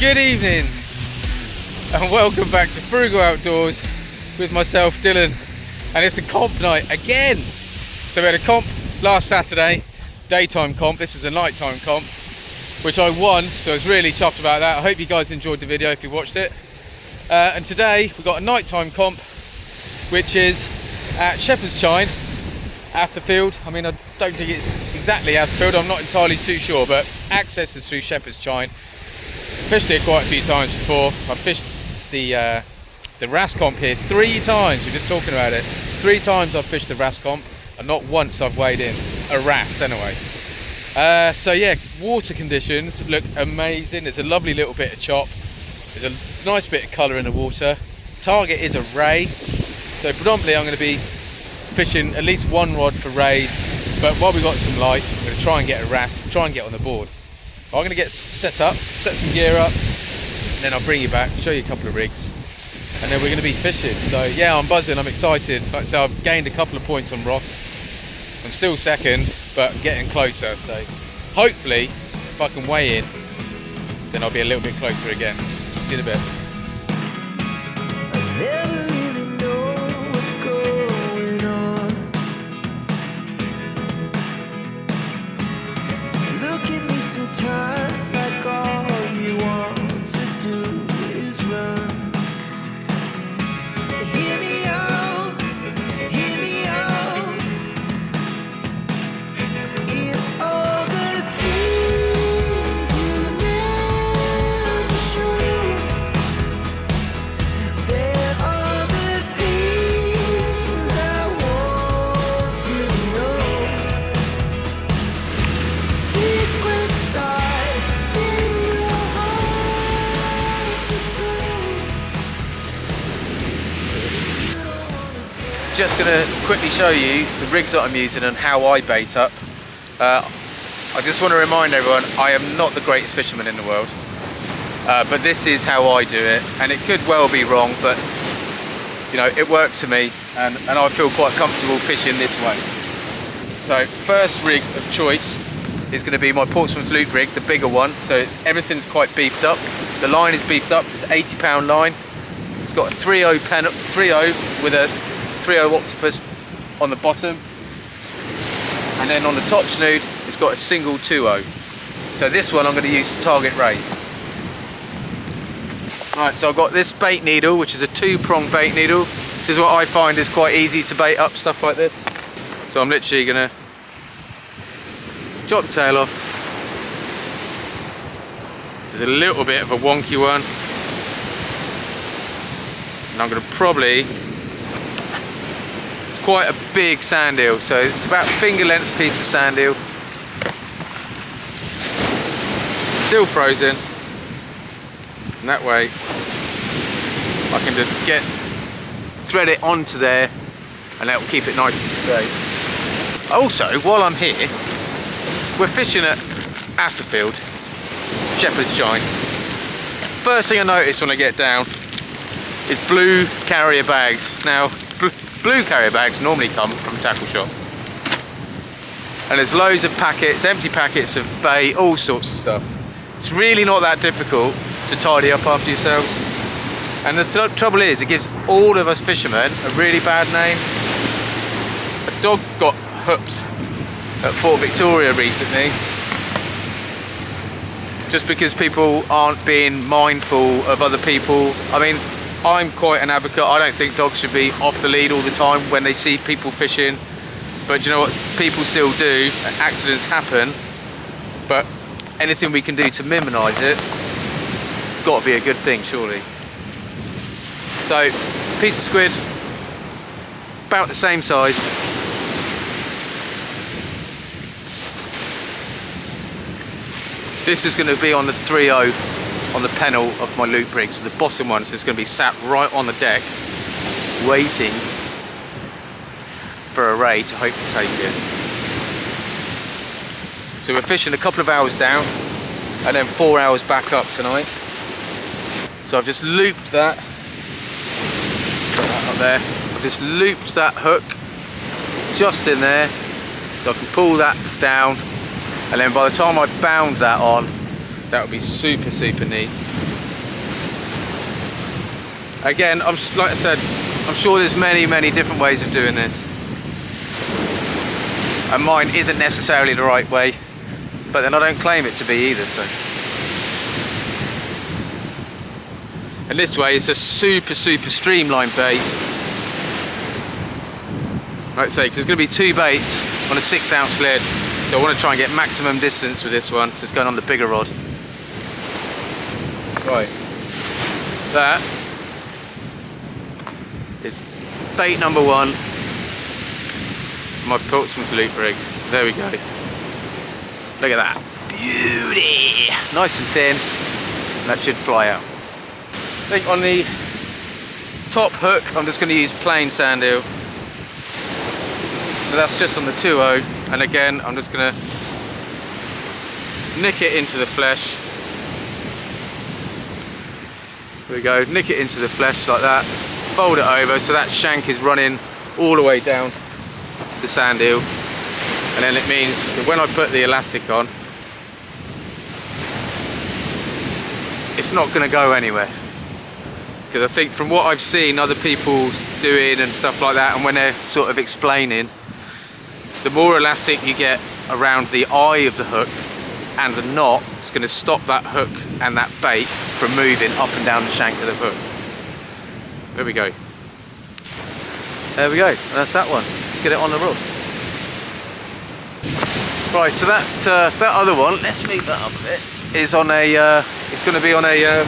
Good evening and welcome back to Frugal Outdoors with myself, Dylan, and it's a comp night again. So we had a comp last Saturday, daytime comp. This is a nighttime comp, which I won, so I was really chuffed about that. I hope you guys enjoyed the video if you watched it. And today we've got a nighttime comp, which is at Shepherd's Chine, Atherfield. I mean, I don't think it's exactly Atherfield, I'm not entirely too sure, but access is through Shepherd's Chine. Fished it quite a few times before. I've fished the Wrasse comp here 3 times. We're just talking about it. 3 times I've fished the Wrasse comp, and not once I've weighed in a Wrasse anyway. So yeah, water conditions look amazing. There's a lovely little bit of chop. There's a nice bit of colour in the water. Target is a ray, so predominantly I'm going to be fishing at least one rod for rays, but while we've got some light, I'm going to try and get a Wrasse, try and get on the board. I'm going to get set up, set some gear up, and then I'll bring you back, show you a couple of rigs, and then we're going to be fishing. So yeah, I'm buzzing, I'm excited. Like I say, I've gained a couple of points on Ross. I'm still second, but getting closer, so hopefully if I can weigh in, then I'll be a little bit closer again. See you in a bit. I never really know what's going on. Look at me sometimes like all you want to do is run. Hear me out, hear me out. If all the things you never show, there are the things I want to know. Secrets start in your heart to swim. You don't wanna tell. Just going to quickly show you the rigs that I'm using and how I bait up. I just want to remind everyone, I am not the greatest fisherman in the world, but this is how I do it, and it could well be wrong, but you know, it works for me, and I feel quite comfortable fishing this way. So first rig of choice is going to be my Portsmouth loop rig, the bigger one, so everything's quite beefed up. The line is beefed up, it's an 80-pound line. It's got a 3.0 with a 3.0 octopus on the bottom, and then on the top snood it's got a single 2.0. So this one I'm going to use to target rays. Right, so I've got this bait needle, which is a 2-prong bait needle. This is what I find is quite easy to bait up stuff like this. So I'm literally going to chop the tail off. This is a little bit of a wonky one, and I'm going to probably, it's quite a big sand eel, so it's about finger length piece of sand eel, still frozen, and that way I can just thread it onto there, and that will keep it nice and straight. Also, while I'm here, we're fishing at Atherfield, Shepherd's Chine. First thing I notice when I get down is blue carrier bags. Now, blue carrier bags normally come from a tackle shop. And there's loads of packets, empty packets of bait, all sorts of stuff. It's really not that difficult to tidy up after yourselves. And the trouble is, it gives all of us fishermen a really bad name. A dog got hooked at Fort Victoria recently, just because people aren't being mindful of other people. I mean, I'm quite an advocate. I don't think dogs should be off the lead all the time when they see people fishing, but you know what, people still do. Accidents happen, but anything we can do to minimise it, it's got to be a good thing, surely. So, piece of squid, about the same size. This is going to be on the 3.0 on the pennel of my loop rig, so the bottom one, so it's going to be sat right on the deck waiting for a ray to hopefully take it. So we're fishing a couple of hours down and then 4 hours back up tonight. So I've just looped that, put that up there. I've just looped that hook just in there, so I can pull that down, and then by the time I've bound that on, that would be super neat. Again, like I said, I'm sure there's many different ways of doing this, and mine isn't necessarily the right way, but then I don't claim it to be either. So, and this way it's a super streamlined bait. Like I say, because there's going to be 2 baits on a 6-ounce lead, so I want to try and get maximum distance with this one, so it's going on the bigger rod. Right, that is bait number 1 for my Portsmouth loop rig. There we go. Look at that. Beauty! Nice and thin. That should fly out. I think on the top hook, I'm just going to use plain sand eel. So that's just on the 2.0. And again, I'm just going to nick it into the flesh. There we go. Nick it into the flesh like that. Fold it over so that shank is running all the way down the sand eel, and then it means that when I put the elastic on, it's not going to go anywhere, because I think from what I've seen other people doing and stuff like that, and when they're sort of explaining, the more elastic you get around the eye of the hook and the knot, it's going to stop that hook and that bait from moving up and down the shank of the hook. There we go. There we go. And that's that one. Let's get it on the rod. Right, so that other one, let's move that up a bit, is on a, it's going to be on a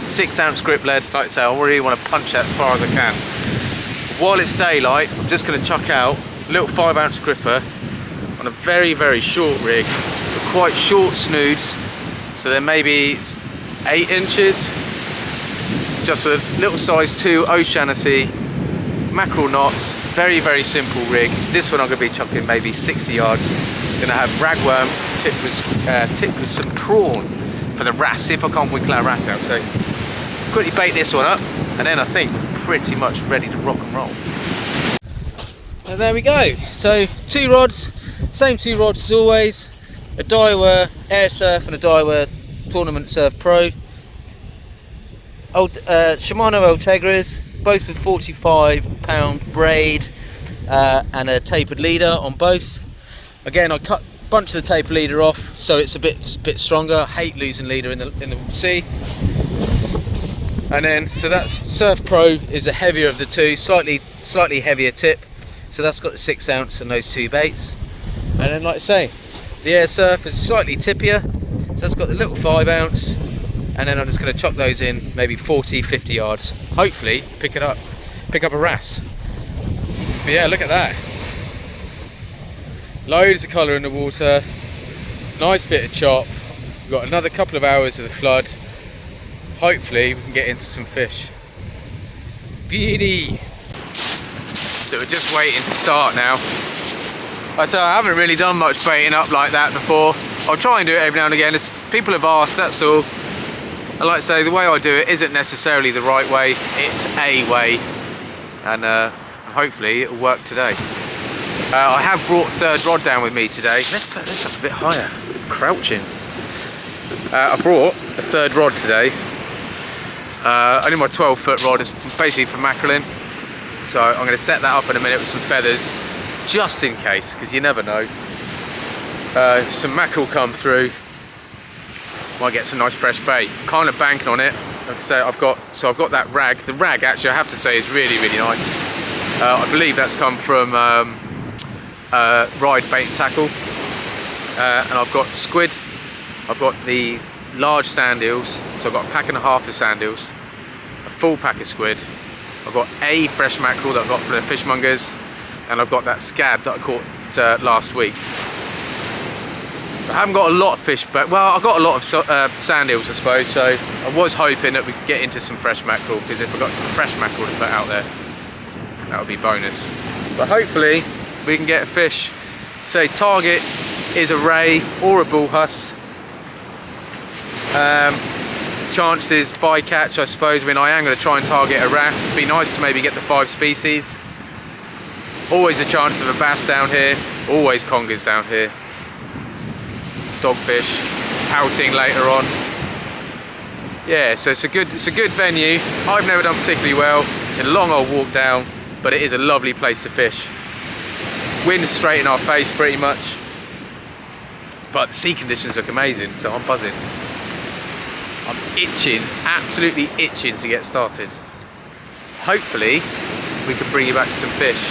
6-ounce grip lead. Like I say, I really want to punch that as far as I can. While it's daylight, I'm just going to chuck out a little 5-ounce gripper on a very short rig with quite short snoods, so they're maybe 8 inches, just a little size 2 O'Shaughnessy mackerel knots. Very simple rig. This one I'm going to be chucking maybe 60 yards. Going to have ragworm tipped with some prawn for the wrasse. See if I can't wiggle our wrasse out. So quickly bait this one up, and then I think we're pretty much ready to rock and roll. And there we go. So 2 rods, same 2 rods as always. A Daiwa Air Surf and a Daiwa Tournament Surf Pro. Shimano Ultegras, both with 45-pound braid and a tapered leader on both. Again, I cut a bunch of the tapered leader off so it's a bit stronger. I hate losing leader in the sea. And then, so that's Surf Pro is the heavier of the 2, slightly heavier tip. So that's got the 6-ounce and those 2 baits. And then, like I say, the Air Surf is slightly tippier, so that's got the little 5-ounce. And then I'm just going to chuck those in maybe 40-50 yards. Hopefully pick up a wrasse. But yeah, look at that. Loads of colour in the water. Nice bit of chop. We've got another couple of hours of the flood. Hopefully we can get into some fish. Beanie. So we're just waiting to start now. So I haven't really done much baiting up like that before. I'll try and do it every now and again. People have asked, that's all. I like to say the way I do it isn't necessarily the right way, it's a way, and hopefully it'll work today. I have brought a 3rd rod down with me today. Let's put this up a bit higher, crouching. I brought a 3rd rod today, only my 12-foot rod, is basically for mackerelling, so I'm going to set that up in a minute with some feathers, just in case, because you never know. If some mackerel come through, might get some nice fresh bait. Kind of banking on it. Like I say, I've got that rag. The rag, actually, I have to say, is really nice. I believe that's come from Ride Bait and Tackle. And I've got squid. I've got the large sand eels. So I've got a pack and a half of sand eels, a full pack of squid. I've got a fresh mackerel that I got from the fishmongers, and I've got that scab that I caught last week. I haven't got a lot of fish, but well, I've got a lot of sand eels, I suppose, so I was hoping that we could get into some fresh mackerel, because if I've got some fresh mackerel to put out there, that would be bonus. But hopefully we can get a fish. So target is a ray or a bullhuss. Chances bycatch, I suppose. I mean, I am going to try and target a wrasse. It'd be nice to maybe get the 5 species. Always a chance of a bass down here, always congers down here. Dogfish, outing later on. yeah, so it's a good venue. I've never done particularly well. It's a long old walk down, but it is a lovely place to fish. Wind straight in our face pretty much, but the sea conditions look amazing, so I'm buzzing. I'm itching, absolutely itching to get started. Hopefully we can bring you back some fish.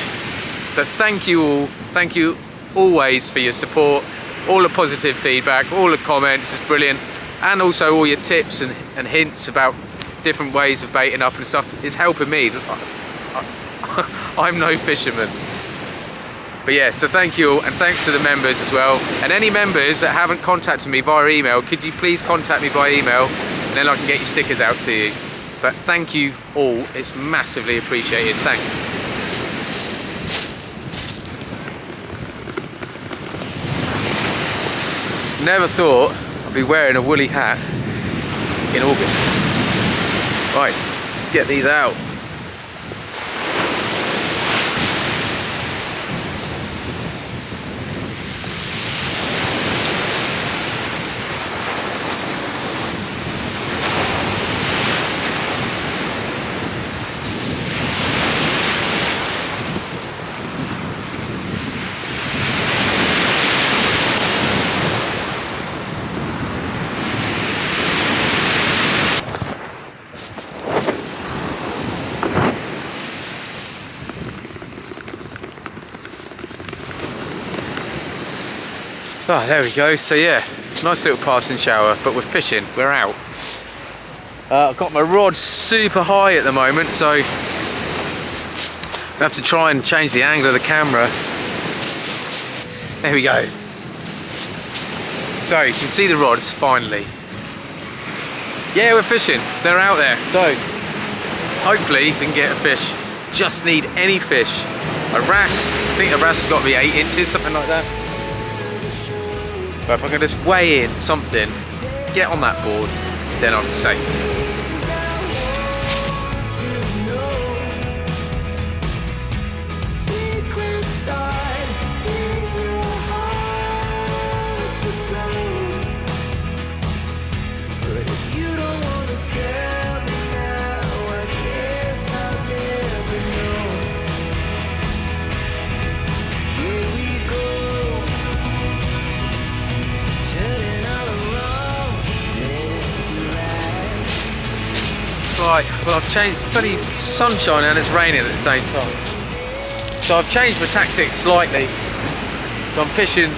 But thank you all, thank you always for your support, all the positive feedback, all the comments is brilliant, and also all your tips and hints about different ways of baiting up and stuff is helping me. I'm no fisherman. But yeah, so thank you all, and thanks to the members as well. And any members that haven't contacted me via email, could you please contact me by email, and then I can get your stickers out to you. But thank you all, it's massively appreciated, thanks. Never thought I'd be wearing a woolly hat in August. Right, let's get these out. Oh, there we go. So yeah, nice little passing shower, but we're fishing, we're out. I've got my rod super high at the moment, so I have to try and change the angle of the camera. There we go. So you can see the rods finally. Yeah, we're fishing, they're out there. So hopefully we can get a fish. Just need any fish. A wrasse, I think a wrasse has got to be 8 inches, something like that. But if I can just weigh in something, get on that board, then I'm safe. Right, well I've changed, it's bloody sunshine and it's raining at the same time. So I've changed my tactics slightly. So I'm fishing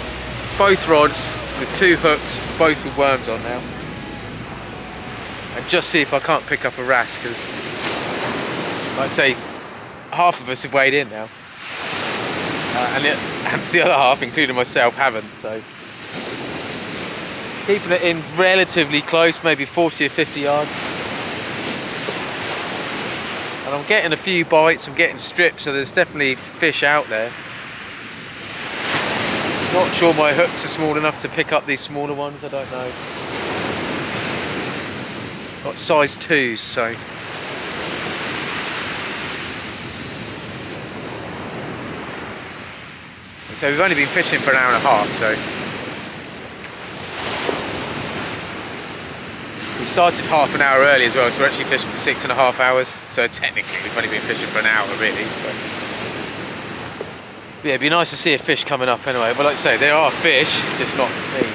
both rods with 2 hooks, both with worms on now. And just see if I can't pick up a wrasse, because like I say, half of us have weighed in now. And the other half, including myself, haven't. So keeping it in relatively close, maybe 40 or 50 yards. And I'm getting a few bites, I'm getting strips, so there's definitely fish out there. Not sure my hooks are small enough to pick up these smaller ones, I don't know. Got size 2s, so. So we've only been fishing for an hour and a half, so. We started half an hour early as well, so we're actually fishing for 6.5 hours. So technically we've only been fishing for an hour really. But yeah, it'd be nice to see a fish coming up anyway. But like I say, there are fish, just not me.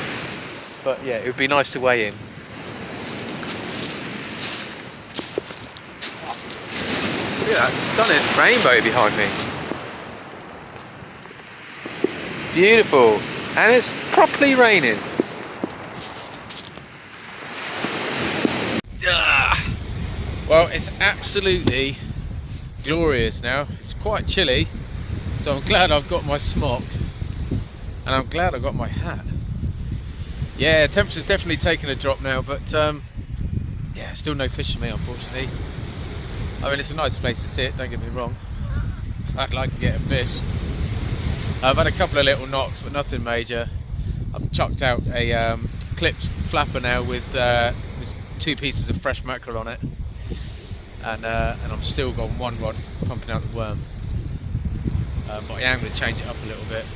But yeah, it would be nice to weigh in. Look at that stunning rainbow behind me. Beautiful. And it's properly raining. Well, it's absolutely glorious now. It's quite chilly, so I'm glad I've got my smock, and I'm glad I got my hat. Yeah, temperature's definitely taken a drop now, but yeah, still no fish for me, unfortunately. I mean, it's a nice place to sit, don't get me wrong. I'd like to get a fish. I've had a couple of little knocks, but nothing major. I've chucked out a clipped flapper now with 2 pieces of fresh mackerel on it. And I'm still got 1 rod pumping out the worm, but I am going to change it up a little bit.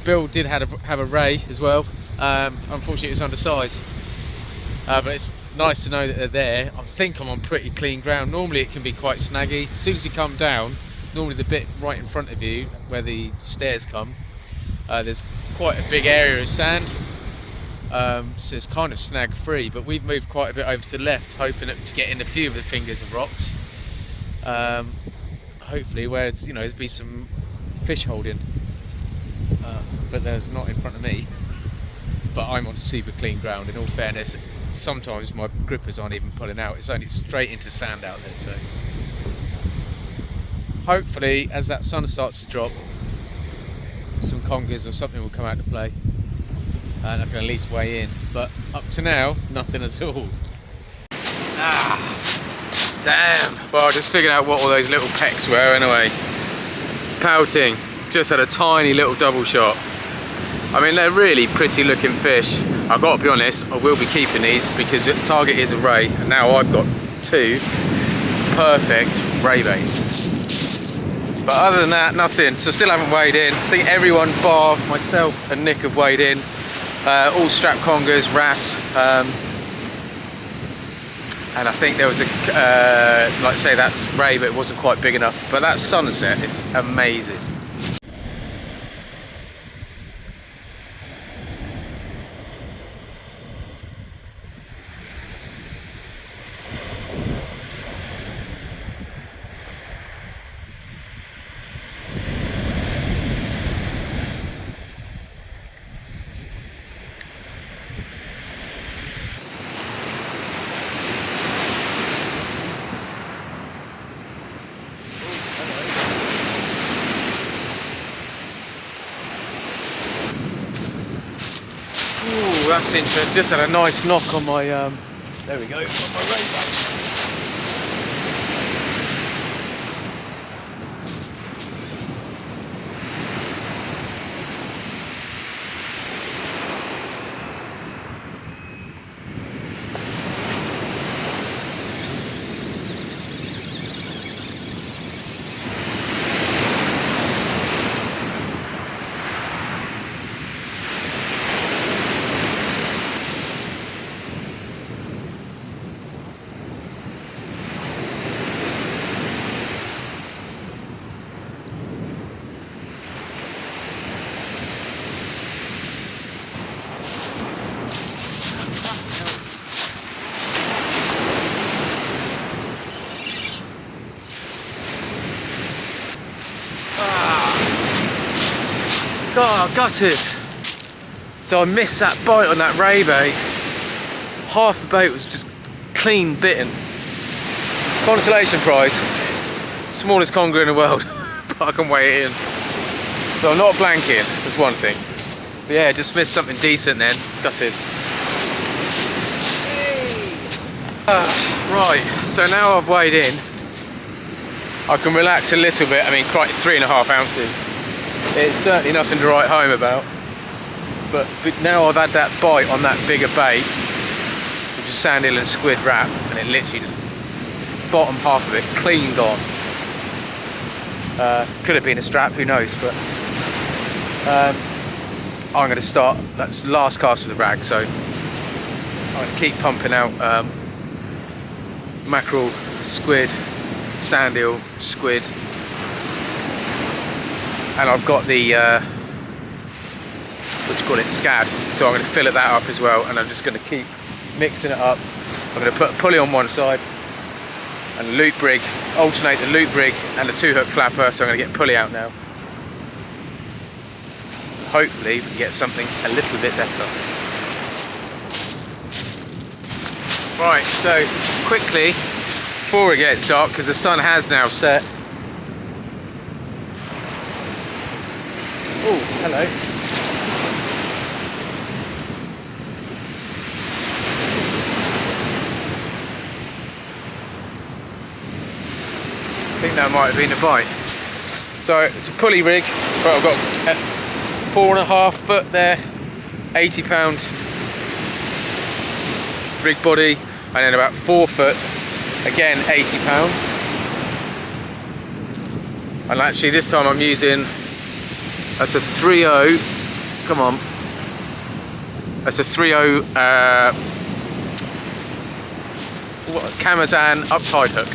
Bill did have a ray as well. Unfortunately it was undersized, but nice to know that they're there. I think I'm on pretty clean ground. Normally it can be quite snaggy. As soon as you come down, normally the bit right in front of you where the stairs come, there's quite a big area of sand, so it's kind of snag free, but we've moved quite a bit over to the left, hoping to get in a few of the fingers of rocks, hopefully where it's, you know, there's be some fish holding, but there's not in front of me. But I'm on super clean ground. In all fairness, sometimes my grippers aren't even pulling out, it's only straight into sand out there. So hopefully as that sun starts to drop, some congers or something will come out to play and I can at least weigh in, but up to now nothing at all. Damn. Well, I just figured out what all those little pecks were anyway. Pouting, just had a tiny little double shot. I mean, they're really pretty looking fish. I've got to be honest, I will be keeping these because the target is a ray, and now I've got 2 perfect ray baits. But other than that, nothing. So still haven't weighed in. I think everyone bar myself and Nick have weighed in. All strap congers, wrasse. And I think there was a, like I say, that's ray, but it wasn't quite big enough. But that sunset is amazing. Ooh, that's interesting. Just had a nice knock on my, there we go, on my ray bait. God, gutted. So I missed that bite on that ray bait. Half the bait was just clean bitten. Consolation prize. Smallest conger in the world. But I can weigh it in. So I'm not blanking, that's one thing. But yeah, just missed something decent then. Gutted. Right, so now I've weighed in, I can relax a little bit. I mean, quite 3.5 ounces. It's certainly nothing to write home about, but now I've had that bite on that bigger bait, which is sandeel and squid wrap, and it literally just, bottom half of it clean gone. Could have been a strap, who knows, but I'm going to start, that's the last cast with the rag, so I'm going to keep pumping out mackerel, squid, sandeel, squid. And I've got the, what do you call it, scad. So I'm going to fill that up as well, and I'm just going to keep mixing it up. I'm going to put a pulley on one side and a loop rig, alternate the loop rig and the 2-hook flapper, so I'm going to get pulley out now. Hopefully we can get something a little bit better. Right, so quickly, before it gets dark, because the sun has now set. Oh, hello. I think that might have been a bite. So it's a pulley rig, but I've got 4.5 foot there, 80-pound rig body, and then about 4 foot, again 80-pound. And actually this time I'm using, that's a 3.0, come on, that's a 3.0 Camazan uptide hook.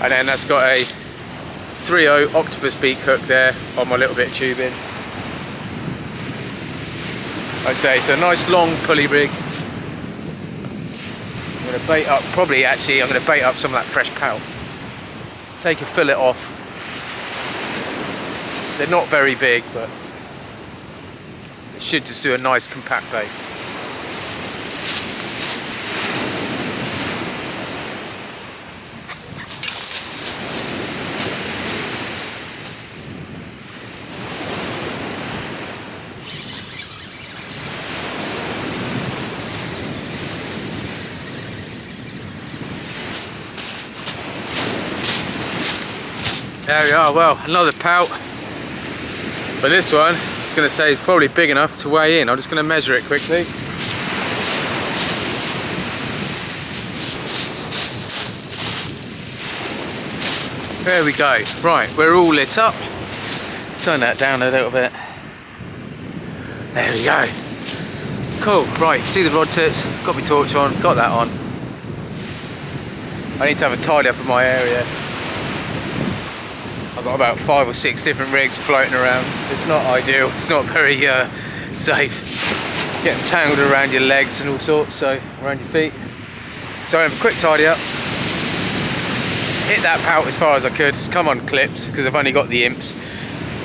And then that's got a 3/0 octopus beak hook there on my little bit of tubing. Like I say, it's a nice long pulley rig. I'm going to bait up, I'm going to bait up some of that fresh pout. Take a fillet off. They're not very big, but it should just do a nice compact bait. There we are, well, another pout. But this one, I'm going to say is probably big enough to weigh in. I'm just going to measure it quickly. There we go. Right, we're all lit up. Turn that down a little bit. There we go. Cool, right, see the rod tips, got my torch on, got that on. I need to have a tidy up of my area. I've got about 5 or 6 different rigs floating around. It's not ideal, it's not very safe. Get them tangled around your legs and all sorts, so around your feet. So I have a quick tidy up. Hit that pout as far as I could. It's come on clips because I've only got the imps.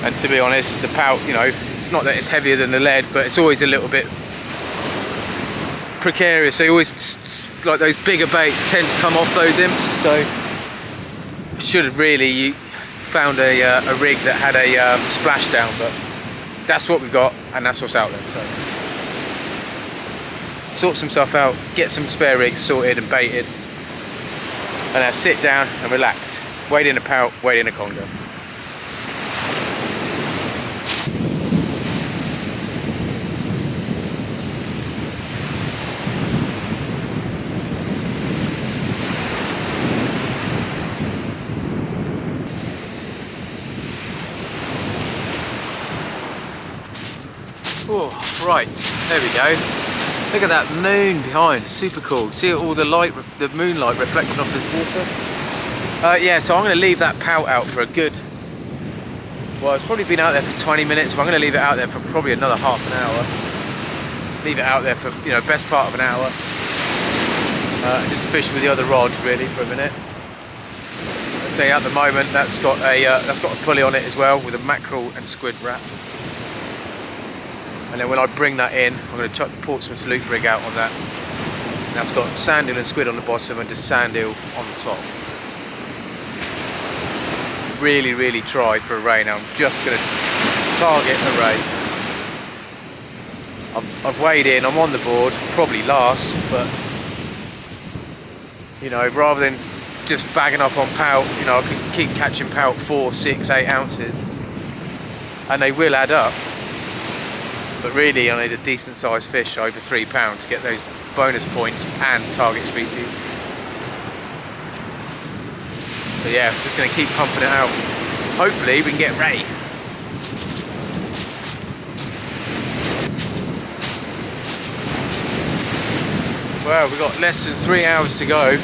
And to be honest, the pout, you know, not that it's heavier than the lead, but it's always a little bit precarious. They always, like those bigger baits, tend to come off those imps. So should have really found a rig that had a splashdown, but that's what we've got and that's what's out there. So sort some stuff out, get some spare rigs sorted and baited, and now sit down and relax. Wade in a pout, wade in a conger. Oh, right, there we go. Look at that moon behind, super cool. See all the light, the moonlight reflecting off this water? Yeah, so I'm going to leave that pout out for a good, well, it's probably been out there for 20 minutes, but I'm going to leave it out there for probably another half an hour. Leave it out there for, you know, best part of an hour. Just fish with the other rod really for a minute. I'd say at the moment that's got a pulley on it as well with a mackerel and squid wrap. And then when I bring that in, I'm going to chuck the Portsmouth loop rig out on that. And that's got sand eel and squid on the bottom and just sand eel on the top. Really, really try for a ray now. I'm just going to target a ray. I've weighed in, I'm on the board, probably last, but you know, rather than just bagging up on pout, you know, I can keep catching pout 4, 6, 8 ounces, and they will add up. But really, I need a decent sized fish over 3 pounds to get those bonus points and target species. So yeah, I'm just going to keep pumping it out. Hopefully we can get ray. Well, we've got less than 3 hours to go. It'll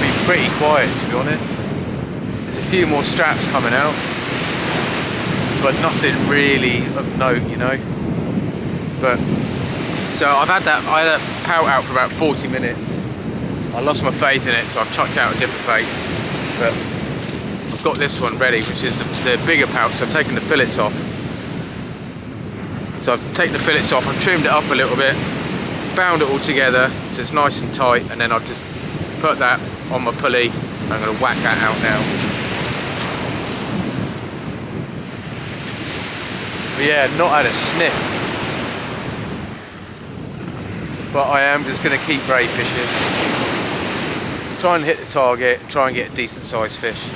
be pretty quiet, to be honest. There's a few more straps coming out, but nothing really of note, you know. But so I had that pout out for about 40 minutes. I lost my faith in it, so I've chucked out a different bait. But I've got this one ready, which is the bigger pout. So I've taken the fillets off. So I've taken the fillets off, I've trimmed it up a little bit, bound it all together so it's nice and tight, and then I've just put that on my pulley. I'm going to whack that out now. But yeah, not had a sniff. But I am just going to keep ray fishing. Try and hit the target and try and get a decent sized fish.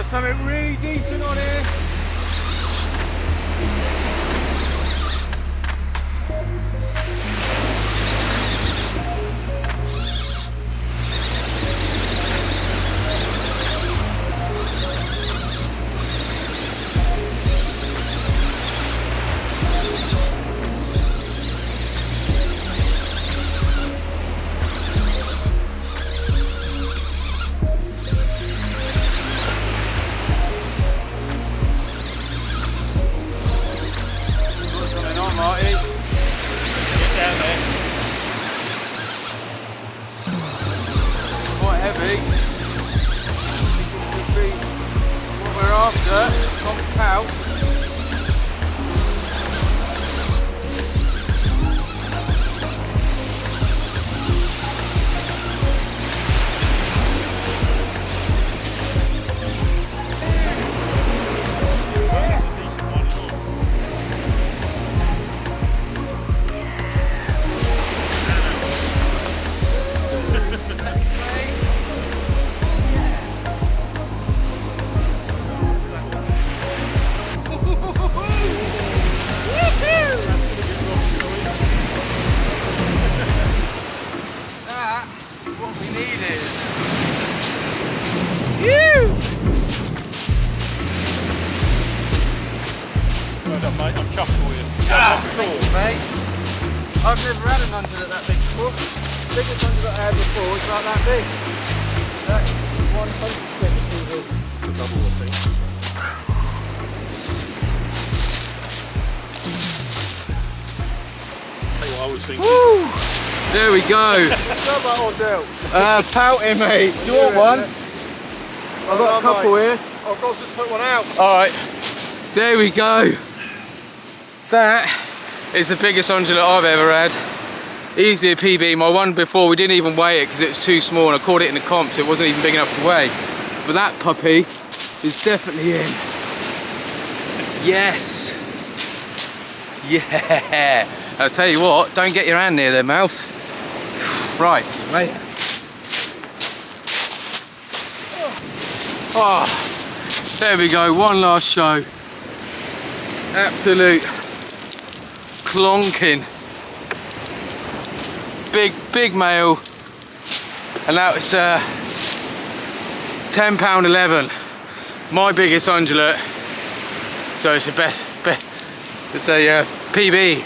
something really decent on here. I've never had an undulate that big before. The biggest undulate I had before was about that big. That's 100% TV. It's a double, I think. Tell you what I was thinking. Woo! There we go. Pouting, mate. Do you want one? I've got a couple here. I've got to just put one out. Alright. There we go. That is the biggest undulate I've ever had. Easily a PB. My one before, we didn't even weigh it because it was too small and I caught it in the comp, so it wasn't even big enough to weigh. But that puppy is definitely in. Yes. Yeah. I'll tell you what, don't get your hand near their mouth. Right, mate. Oh, there we go, one last show. Absolute clonking. Big male. And that was £10.11. My biggest undulate. So it's a best. It's a PB.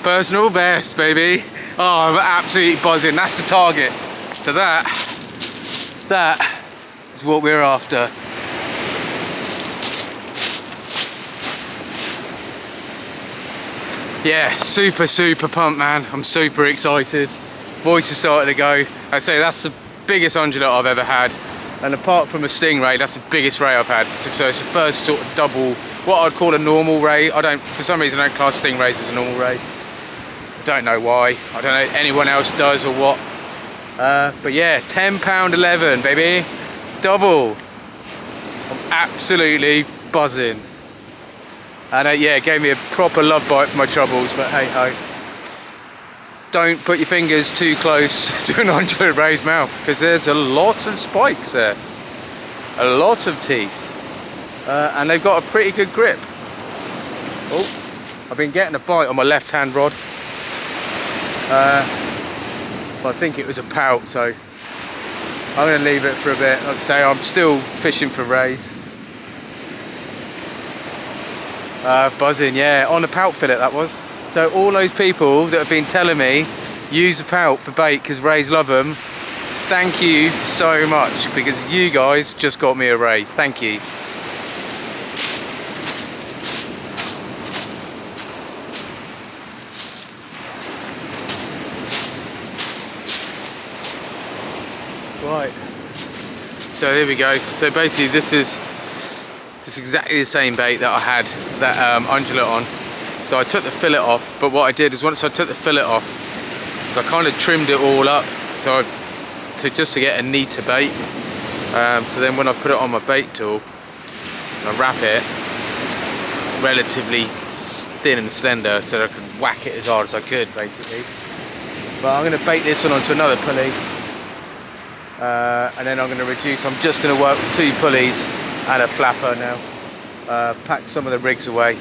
Personal best, baby. Oh, I'm absolutely buzzing. That's the target. So that is what we're after. Yeah, super pumped, man. I'm super excited. Voice is starting to go. I'd say that's the biggest undulate I've ever had. And apart from a stingray, that's the biggest ray I've had. So it's the first sort of double, what I'd call a normal ray. For some reason I don't class stingrays as a normal ray. Don't know why. I don't know if anyone else does or what. But yeah, £10.11, baby. Double. I'm absolutely buzzing. And yeah, it gave me a proper love bite for my troubles, but hey ho. Don't put your fingers too close to an undulate ray's mouth because there's a lot of spikes there. A lot of teeth. And they've got a pretty good grip. Oh, I've been getting a bite on my left hand rod. I think it was a pout, so I'm going to leave it for a bit. Like I say, I'm still fishing for rays. Buzzing, yeah, on a pout fillet that was. So all those people that have been telling me use the pout for bait because rays love them, thank you so much because you guys just got me a ray. Thank you. Right, so here we go. So basically this is exactly the same bait that I had that undulate on. So I took the fillet off, but what I did is once I took the fillet off, I kind of trimmed it all up so just to get a neater bait. So then when I put it on my bait tool, I wrap it, it's relatively thin and slender so that I could whack it as hard as I could basically. But I'm going to bait this one onto another pulley. And then I'm going to reduce, I'm just going to work with 2 pulleys and a flapper now. Packed some of the rigs away.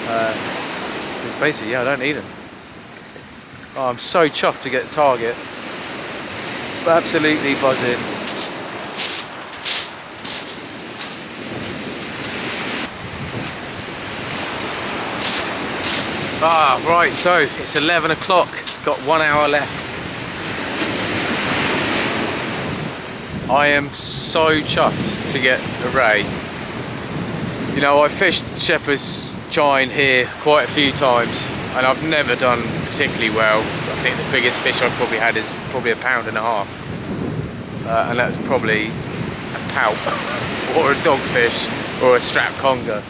'Cause basically, yeah, I don't need them. Oh, I'm so chuffed to get the target. Absolutely buzzing. Ah, right, so it's 11 o'clock. Got 1 hour left. I am so chuffed to get a ray. You know, I fished Shepherd's Chine here quite a few times and I've never done particularly well. I think the biggest fish I've probably had is probably a pound and a half. And that was probably a pout or a dogfish or a strap conger.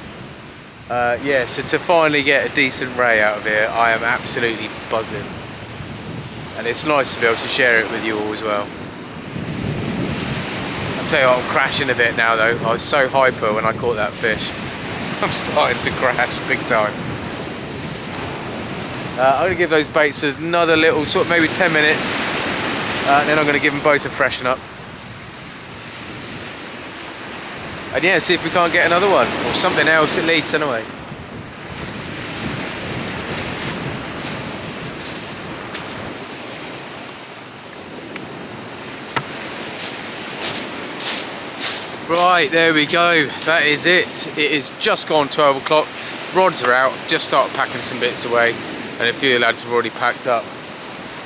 Yeah, so to finally get a decent ray out of here, I am absolutely buzzing. And it's nice to be able to share it with you all as well. I'll tell you what, I'm crashing a bit now though. I was so hyper when I caught that fish. I'm starting to crash big time. I'm going to give those baits another little, sort of maybe 10 minutes. Then I'm going to give them both a freshen up. And yeah, see if we can't get another one, or something else at least anyway. Right, there we go, that is it. It is just gone 12 o'clock, rods are out, just started packing some bits away, and a few lads have already packed up.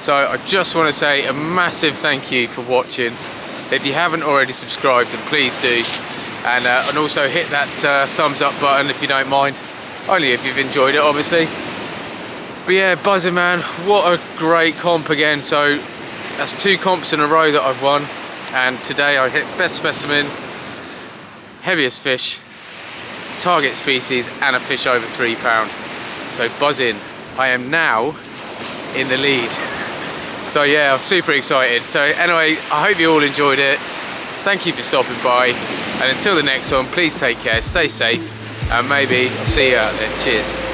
So I just want to say a massive thank you for watching. If you haven't already subscribed, then please do. And also hit that thumbs up button if you don't mind. Only if you've enjoyed it, obviously. But yeah, buzzing man, what a great comp again. So that's 2 comps in a row that I've won. And today I hit best specimen, heaviest fish, target species, and a fish over 3 pound. So buzzing, I am now in the lead. So yeah, I'm super excited. So anyway, I hope you all enjoyed it. Thank you for stopping by. And until the next one, please take care, stay safe, and maybe I'll see you out there. Cheers.